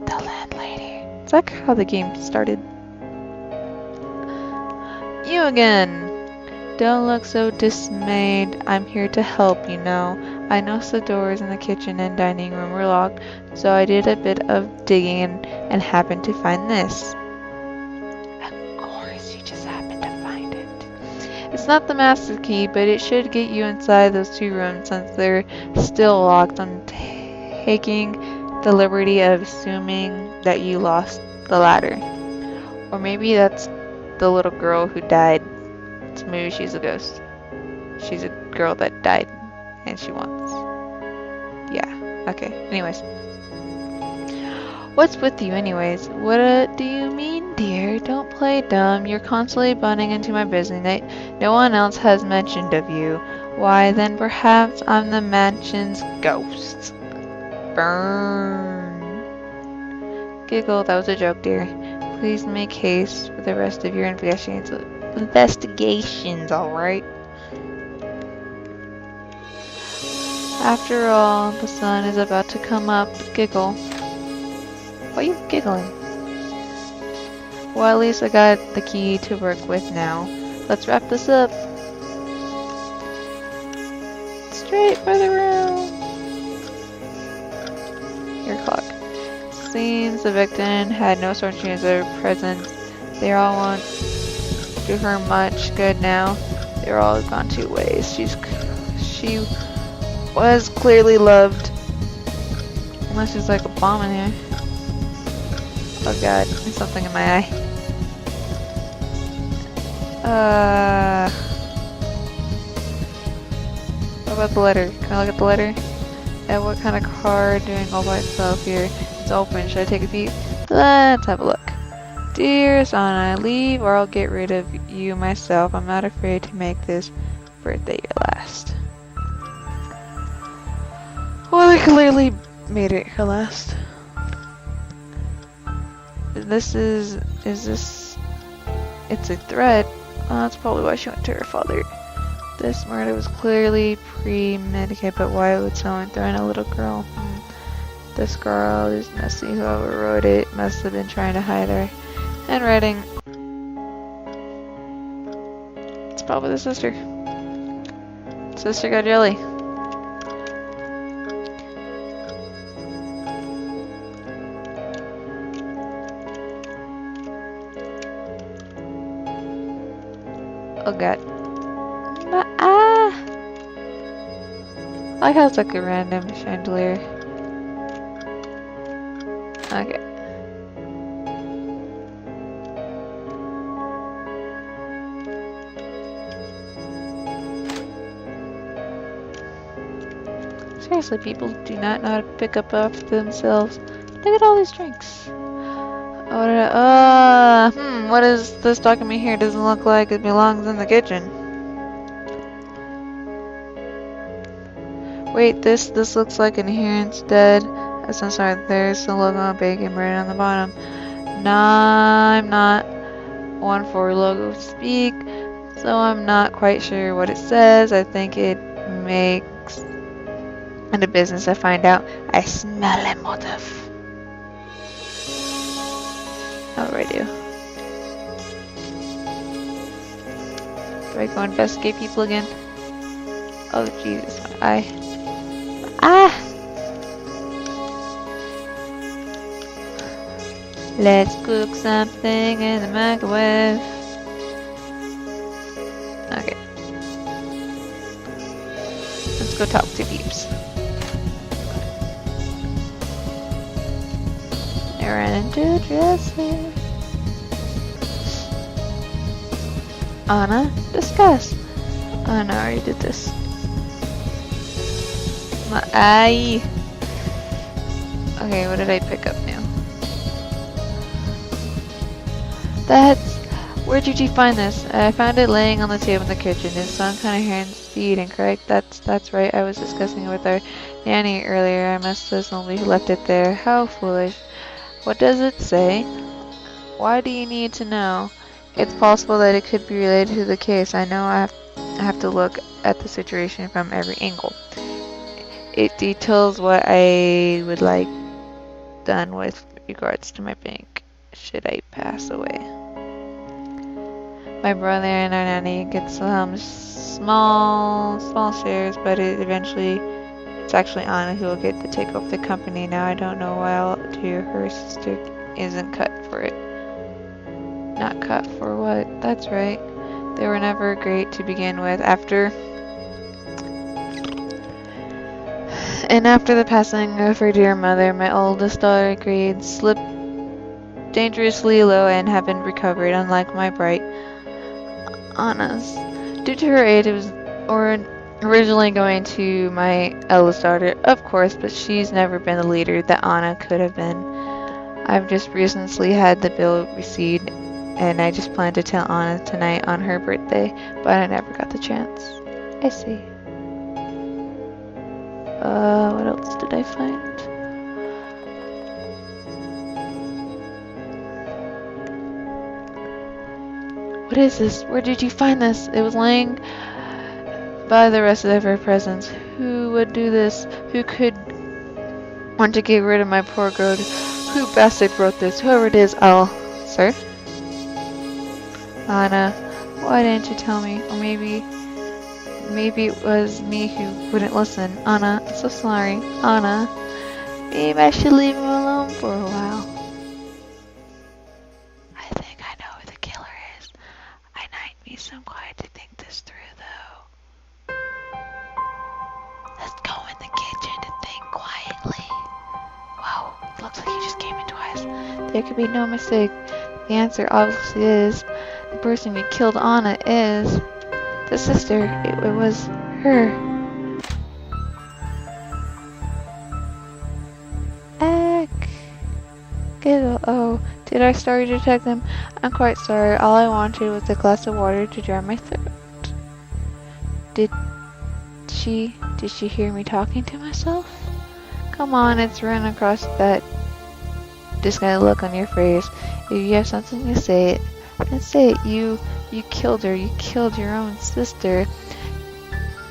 The landlady. It's like how the game started. You again! Don't look so dismayed. I'm here to help, you know. I noticed the doors in the kitchen and dining room were locked, so I did a bit of digging and happened to find this. Of course, you just happened to find it. It's not the master key, but it should get you inside those two rooms since they're still locked. I'm taking the liberty of assuming that you lost the ladder. Or maybe that's the little girl who died. So maybe she's a ghost. She's a girl that died and she wants. Yeah, okay. Anyways. What's with you anyways? What do you mean, dear? Don't play dumb. You're constantly butting into my business. No one else has mentioned of you. Why, then perhaps I'm the mansion's ghost. Burn. Giggle, that was a joke, dear. Please make haste with the rest of your investigations, alright? After all, the sun is about to come up. Giggle. Why are you giggling? Well, at least I got the key to work with now. Let's wrap this up. Straight for the room. Your clock. Seems the victim had no such as their presence. They all won't do her much good now. They're all gone two ways. She was clearly loved. Unless there's like a bomb in here. Oh god, there's something in my eye. What about the letter? Can I look at the letter? And what kind of card doing all by itself here? It's open. Should I take a peek? Let's have a look. Dear Sana, leave or I'll get rid of you myself. I'm not afraid to make this birthday your last. Well, I clearly made it her last. It's a threat. That's probably why she went to her father. This murder was clearly premeditated, but why would someone threaten a little girl? This girl is messy. Whoever wrote it must have been trying to hide her handwriting. It's probably the sister. Sister got jelly. Oh god. I like how it's like a random chandelier. Okay. Seriously, people do not know how to pick up after themselves. Look at all these drinks. What is this document here? Doesn't look like it belongs in the kitchen. Wait, this looks like in here instead. Sorry, there's the logo of bacon bread on the bottom. Nah, I'm not one for logo speak, so I'm not quite sure what it says. I think it makes into business to find out. I smell a motive. What do I do? Do I go investigate people again? Oh Jesus, my eye. Let's cook something in the microwave. Okay. Let's go talk to peeps. I ran into a dresser. Anna, discuss. Oh no, I already did this. My eye. Okay, what did I pick up now? Where did you find this? I found it laying on the table in the kitchen. It's some kind of hands eating, correct? That's right. I was discussing it with our nanny earlier. I must have simply left it there. How foolish. What does it say? Why do you need to know? It's possible that it could be related to the case. I know I have to look at the situation from every angle. It details what I would like done with regards to my bank should I pass away. My brother and our nanny get some small shares, but it's actually Anna who will get to take over the company. Now I don't know why her sister isn't cut for it. Not cut for what? That's right. They were never great to begin with. After the passing of her dear mother, my oldest daughter grades slipped dangerously low and haven't recovered, unlike my bright Anna's. Due to her age, it was originally going to my eldest daughter, of course, but she's never been the leader that Anna could have been. I've just recently had the bill received, and I just planned to tell Anna tonight on her birthday, but I never got the chance. I see. What else did I find? What is this? Where did you find this? It was laying by the rest of her presents. Who would do this? Who could want to get rid of my poor girl? Who bastard wrote this? Whoever it is, Sir? Anna, why didn't you tell me? Or maybe it was me who wouldn't listen. Anna, I'm so sorry. Anna, maybe I should leave him alone for a while. I think I know who the killer is. I might need some quiet to think this through, though. Let's go in the kitchen to think quietly. Wow, looks like he just came in twice. There could be no mistake. The answer obviously is the person who killed Anna is the sister. It was her. Giggle. Oh, did I start you to detect them? I'm quite sorry. All I wanted was a glass of water to dry my throat. Did she hear me talking to myself? Come on, it's run across that disguised look on your face. If you have something to say, then say it. You killed her. You killed your own sister.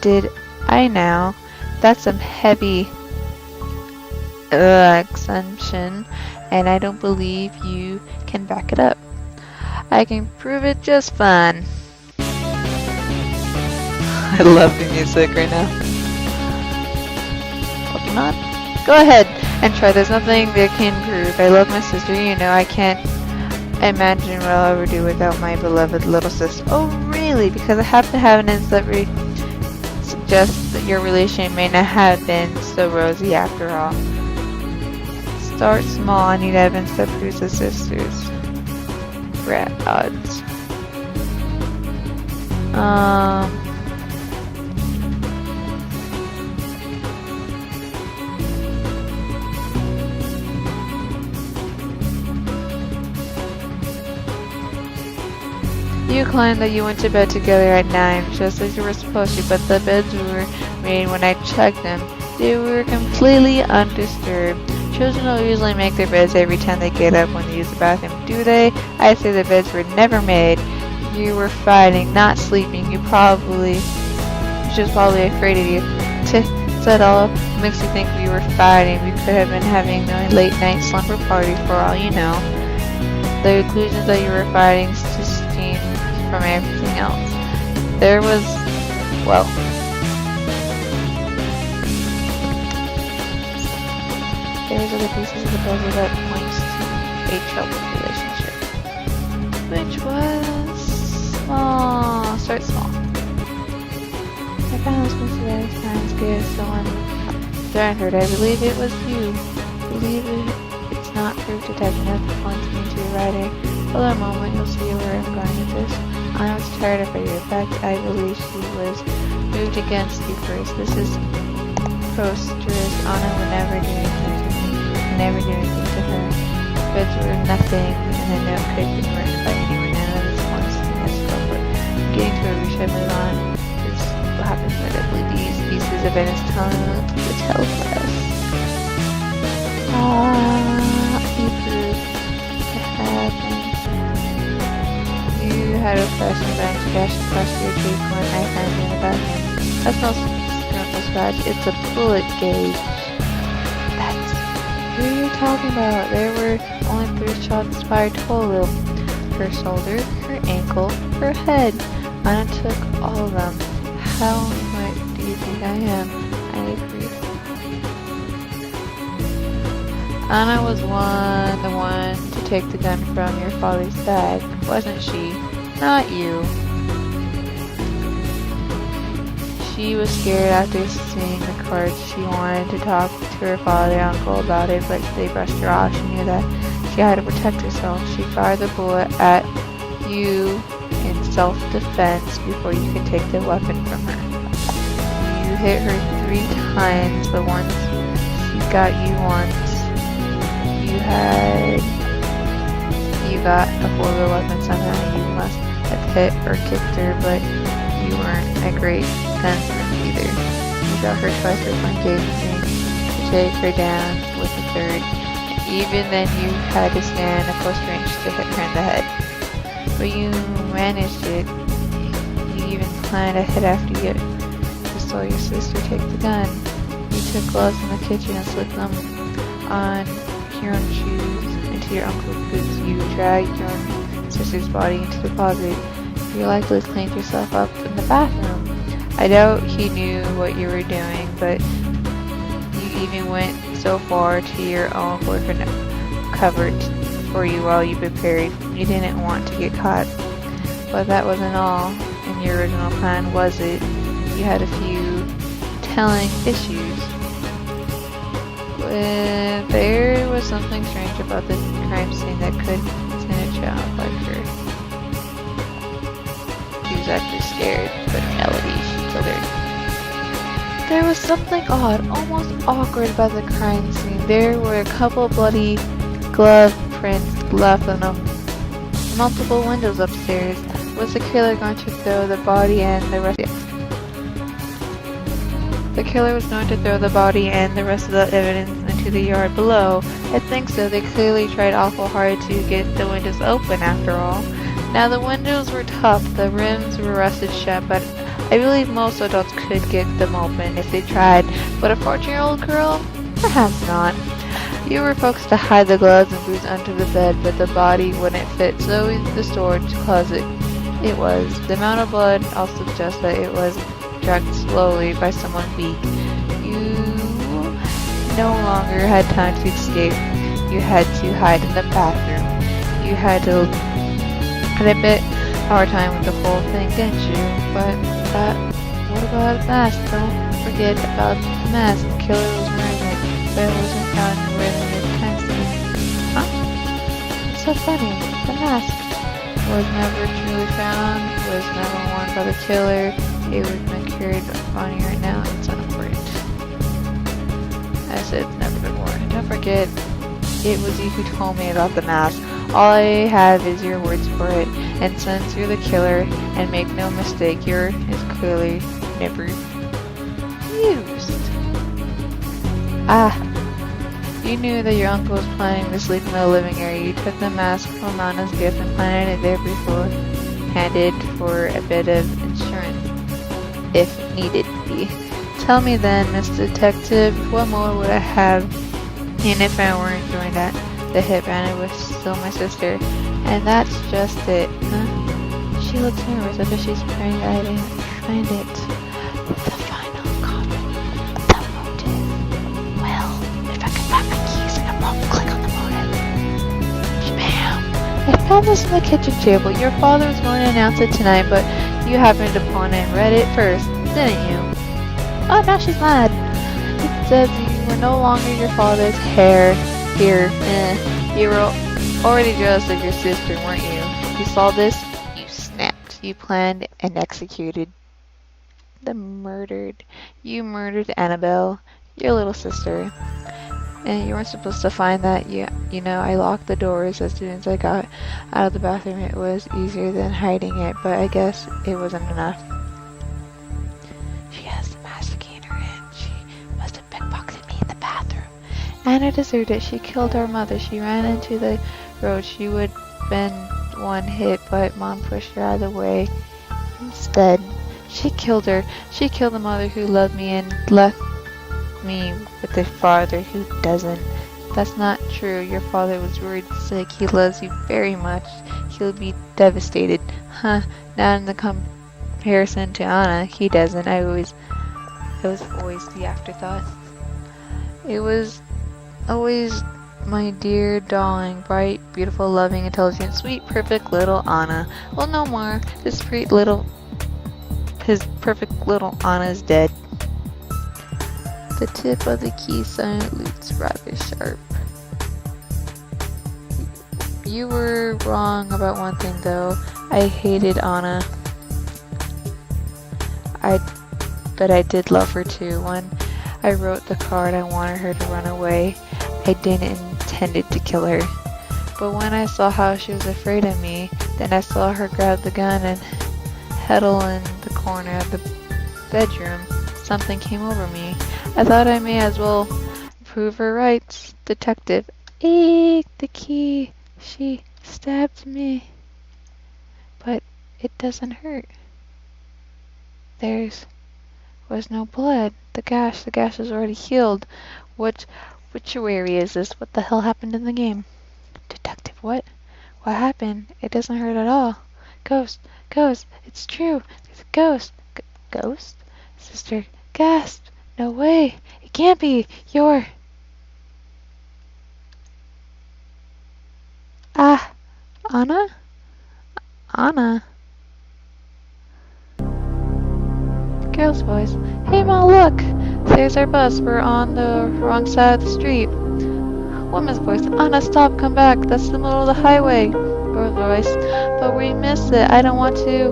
Did I now? That's some heavy assumption, and I don't believe you can back it up. I can prove it just fine. I love the music right now. Pokemon? Go ahead and try. There's nothing that can prove. I love my sister. You know, I can't imagine what I'll ever do without my beloved little sister. Oh, really? Because I have to have an insight that suggests that your relation may not have been so rosy after all. Start small. I need evidence that proves the sisters. Rat odds. You claimed that you went to bed together at 9, just as you were supposed to, but the beds were made when I checked them. They were completely undisturbed. Children don't usually make their beds every time they get up when they use the bathroom, do they? I say the beds were never made. You were fighting, not sleeping. She was probably afraid of you. Said all makes you think we were fighting. We could have been having a late night slumber party for all you know. The conclusions that you were fighting just came from everything else. There was, well, there's other pieces of the puzzle that points to a troubled relationship. Which was small. Start small. I found this piece of various times scared someone threatened her. I believe it was you. Believe it's not proof detective enough points me to the writer. Hold on a moment, you'll see where I'm going with this. I was tired of her. In fact, I believe she was moved against you first. This is preposterous. Anna would never do anything to me. Never do anything to her. Beds were nothing, and the note could have been written by anyone. None of this wants to mess up. But getting to a should move on. This is what happens when I believe these pieces of evidence telling the tell us. You proved it happened. You had a flashing bank dash across your cheek when I found you in the bathroom. That smells scratch. It's a bullet gauge. That's who you're talking about. There were only 3 shots fired total. Her shoulder, her ankle, her head. Anna took all of them. How much do you think I am? I need proof. Anna was the one to take the gun from your father's bag, wasn't she? Not you. She was scared after seeing the cards. She wanted to talk to her father and uncle about it, but they brushed her off. She knew that she had to protect herself. She fired the bullet at you in self-defense before you could take the weapon from her. You hit her 3 times, but once she got you once, you got a horrible weapon somehow. You must have hit or kicked her, but you weren't a great gunsman either. You got her twice before engaging to take her down with the 3rd. And even then you had to stand at close range to hit her in the head. But you managed it. You even planned a hit after you saw your sister take the gun. You took gloves in the kitchen and slipped them on your own shoes into your uncle's boots. You dragged your own sister's body into the closet. You likely cleaned yourself up in the bathroom. I doubt he knew what you were doing, but you even went so far to your own boyfriend covered for you while you prepared. You didn't want to get caught. But that wasn't all in your original plan, was it? You had a few telling issues. There was something strange about the crime scene that could send a child like her. She was actually scared, but in reality, she killed her. There was something odd, almost awkward about the crime scene. There were a couple bloody glove prints left on them. Multiple windows upstairs. Was the killer going to throw the body and the rest? The killer was going to throw the body and the rest of the evidence into the yard below. I think so. They clearly tried awful hard to get the windows open after all. Now the windows were tough, the rims were rusted shut, but I believe most adults could get them open if they tried. But a 14-year-old girl? Perhaps not. You were focused to hide the gloves and boots under the bed, but the body wouldn't fit, so the storage closet. It was. The amount of blood also suggests that it was dragged slowly by someone weak. You no longer had time to escape. You had to hide in the bathroom. You had a bit hard time with the whole thing, didn't you? But what about the mask? Don't forget about the mask. The killer was wearing it, but it wasn't found where the crime scene. Huh? It's so funny. The mask was never truly found, was never worn by the killer. It was been carried on you right now. It's unimportant. I said it's never been worn. Don't forget, it was you who told me about the mask. All I have is your words for it. And since you're the killer, and make no mistake, yours is clearly never used. You knew that your uncle was planning to sleep in the living area. You took the mask from Anna's gift and planted it there beforehand for a bit of insurance, if needed be. Tell me then, Miss Detective, what more would I have, and if I weren't doing that? The hit bandit was still my sister, and that's just it, huh? She looks nervous as if she's praying that I didn't find it. The final comment. The motive. Well, if I could find my keys, I could click on the motive. Bam! I found this on the kitchen table. Your father was going to announce it tonight, but you happened upon it and read it first, didn't you? Oh, now she's mad. It says you were no longer your father's heir. Here, you were already jealous of your sister, weren't you? You saw this, you snapped. You planned and executed. You murdered Annabelle, your little sister. And you weren't supposed to find that. You know, I locked the doors as soon as I got out of the bathroom. It was easier than hiding it, but I guess it wasn't enough. She has the mask key in her hand. She must have pickpocketed me in the bathroom. Anna deserved it. She killed our mother. She ran into the road. She would have been one hit, but Mom pushed her out of the way instead. She killed her. She killed the mother who loved me and left me with a father who doesn't. That's not true. Your father was worried sick. He loves you very much. He'll be devastated. Huh, not in the comparison to Anna. He doesn't. It was always the afterthought. It was always my dear, darling, bright, beautiful, loving, intelligent, sweet, perfect little Anna. Well, no more. His perfect little Anna is dead. The tip of the key sounds rather sharp. You were wrong about one thing, though. I hated Anna. But I did love her too. When I wrote the card, I wanted her to run away. I didn't intended to kill her. But when I saw how she was afraid of me, then I saw her grab the gun and huddle in the corner of the bedroom. Something came over me. I thought I may as well prove her right. Detective. Eek, the key. She stabbed me. But it doesn't hurt. There's was no blood. The gash is already healed. Which area is this? What the hell happened in the game? Detective, what? What happened? It doesn't hurt at all. Ghost, it's true. There's a ghost. Ghost? Sister gasped. No way. It can't be. You're... Anna? Anna? Girl's voice. Hey Ma, look! There's our bus. We're on the wrong side of the street. Woman's voice. Anna, stop, come back. That's the middle of the highway. Girl's voice. But we missed it. I don't want to.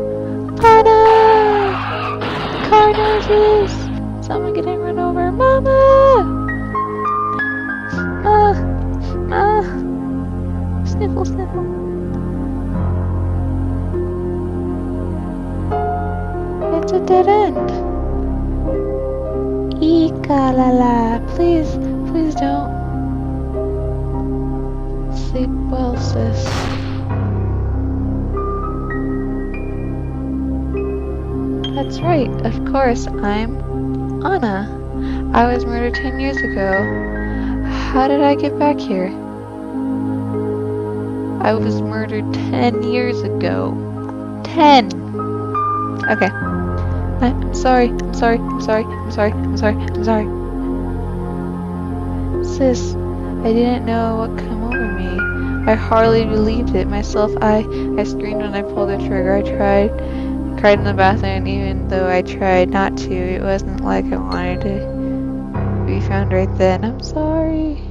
Anna! The car noses! Someone getting run over. Mama! Sniffle, sniffle. It's a dead end. Eek-a-la-la. Please don't. Sleep well, sis. That's right, of course, I'm Anna. I was murdered 10 years ago. How did I get back here? I was murdered 10 years ago. 10! Okay. I'm sorry. Sis, I didn't know what came over me. I hardly believed it myself. I screamed when I pulled the trigger. I cried in the bathroom, even though I tried not to. It wasn't like I wanted to be found right then. I'm sorry.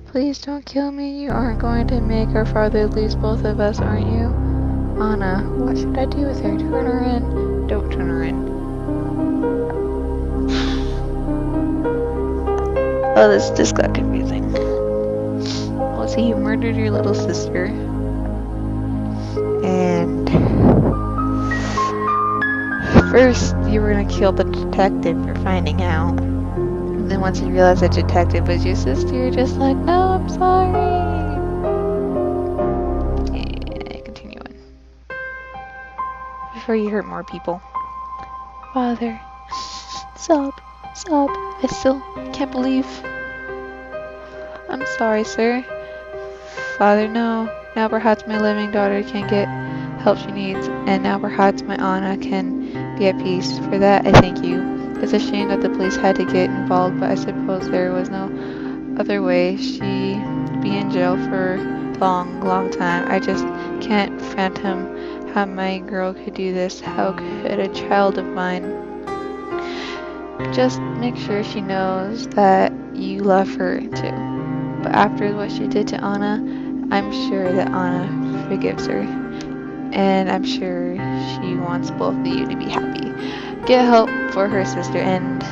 Please don't kill me. You aren't going to make our father lose both of us, aren't you? Anna, what should I do with her? Turn her in. Don't turn her in. Oh, this just got confusing. Well, see, you murdered your little sister. And first, you were gonna kill the detective for finding out. And then once you realized the detective was your sister, you're just like, no, I'm sorry. Yeah, continue on. Before you hurt more people. Father. Sob. I still can't believe. I'm sorry, sir. Father, no. Now perhaps my living daughter can get help she needs, and now perhaps my Anna can be at peace. For that, I thank you. It's a shame that the police had to get involved, but I suppose there was no other way. She'd be in jail for a long time. I just can't fathom how my girl could do this. How could a child of mine? Just make sure she knows that you love her too. But after what she did to Anna, I'm sure that Anna forgives her. And I'm sure she wants both of you to be happy. Get help for her sister and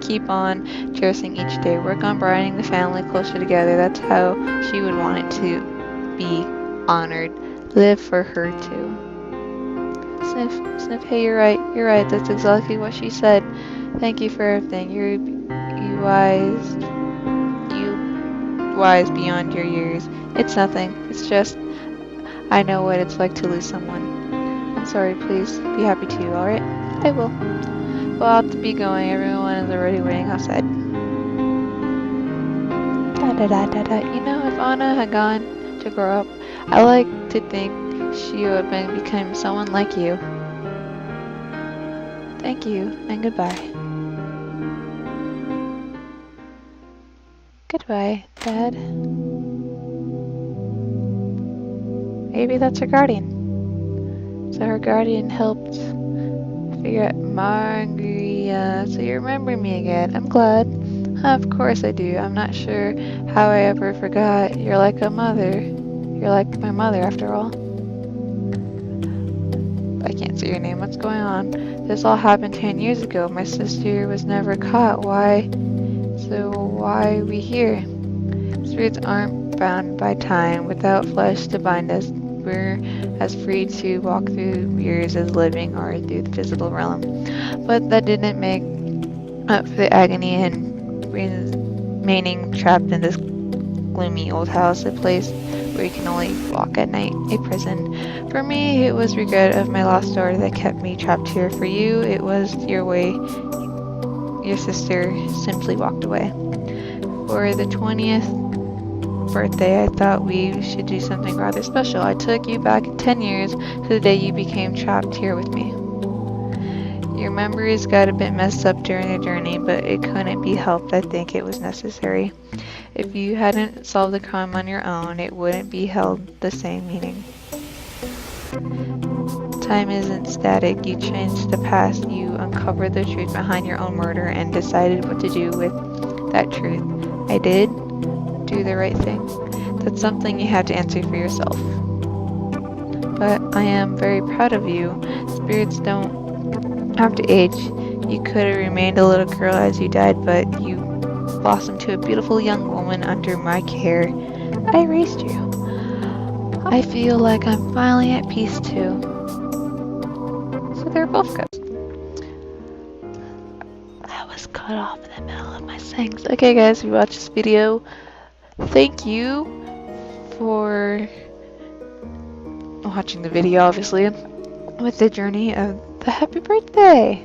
keep on cherishing each day. Work on bringing the family closer together. That's how she would want it to be honored. Live for her too. Sniff, hey, you're right, that's exactly what she said. Thank you for everything. You wise beyond your years. It's nothing, it's just, I know what it's like to lose someone. I'm sorry, please, be happy too, alright? I will. But I'll have to be going. Everyone is already waiting outside. You know, if Anna had gone to grow up, I like to think she would have become someone like you. Thank you, and goodbye. Goodbye, Dad. Maybe that's her guardian. So her guardian helped figure out Margaria. So you remember me again. I'm glad. Of course I do. I'm not sure how I ever forgot. You're like a mother. You're like my mother, after all. I can't say your name. What's going on? This all happened 10 years ago. My sister was never caught. Why? So why are we here? Spirits aren't bound by time. Without flesh to bind us, we're as free to walk through years as living or through the physical realm. But that didn't make up for the agony and remaining trapped in this gloomy old house, a place where you can only walk at night, a prison. For me, it was regret of my lost daughter that kept me trapped here. For you, it was your way. Your sister simply walked away. For the 20th birthday, I thought we should do something rather special. I took you back 10 years to the day you became trapped here with me. Your memories got a bit messed up during the journey, but it couldn't be helped. I think it was necessary. If you hadn't solved the crime on your own, it wouldn't be held the same meaning. Time isn't static. You changed the past. You uncovered the truth behind your own murder and decided what to do with that truth. I did do the right thing. That's something you have to answer for yourself. But I am very proud of you. Spirits don't have to age. You could have remained a little girl as you died, but you blossomed to a beautiful young woman under my care. I raised you. I feel like I'm finally at peace too. So they're both good. I was cut off in the middle of my sayings. Okay guys, if you watched this video, thank you for watching the video, obviously, with the journey of the happy birthday.